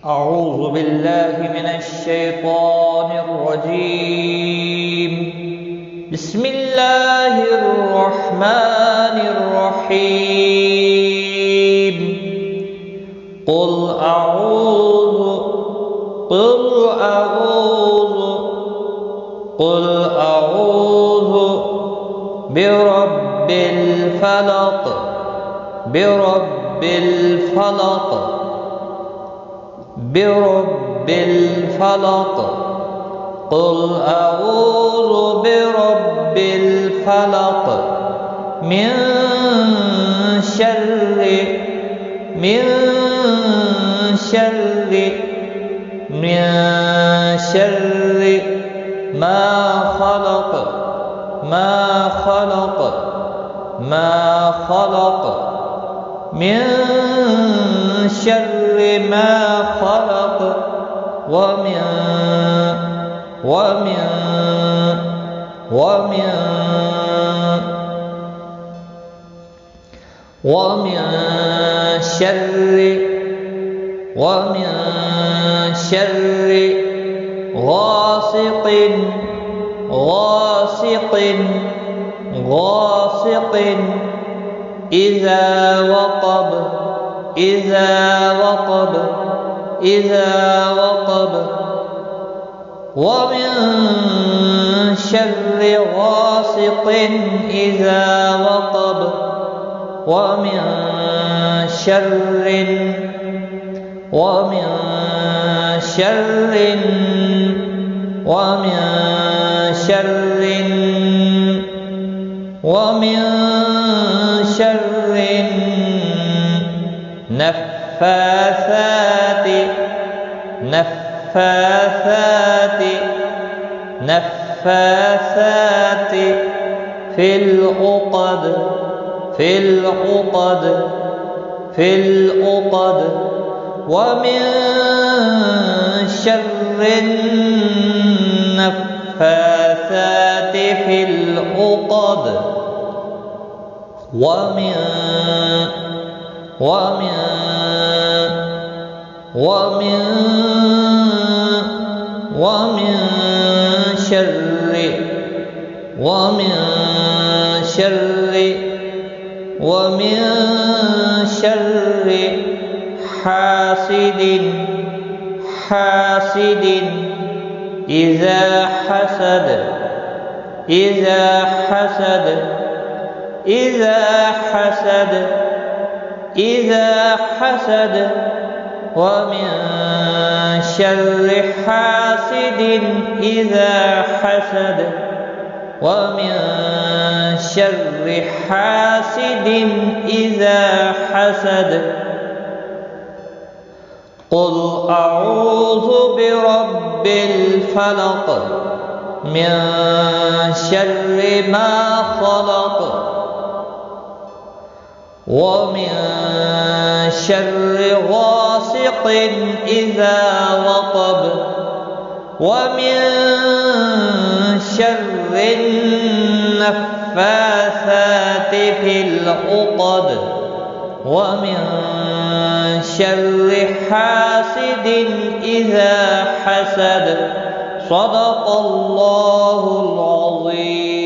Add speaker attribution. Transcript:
Speaker 1: أعوذ بالله من الشيطان الرجيم. بسم الله الرحمن الرحيم. قل أعوذ برب الفلق برب الفلق. قل أعوذ برب الفلق من شر ما خلق من شر ما خلق ومن شر غاسق إذا وقب ومن شر غاسق إذا وقب ومن شر نفاثات في العقد ومن شر النفاثات في العقد ومن شر حاسد إذا حسد ومن شر حاسد إذا حسد ومن شر حاسد إذا حسد. قل أعوذ برب الفلق من شر ما خلق ومن شر غاسق إذا وقب ومن شر النفاثات في العقد ومن شر حاسد إذا حسد. صدق الله العظيم.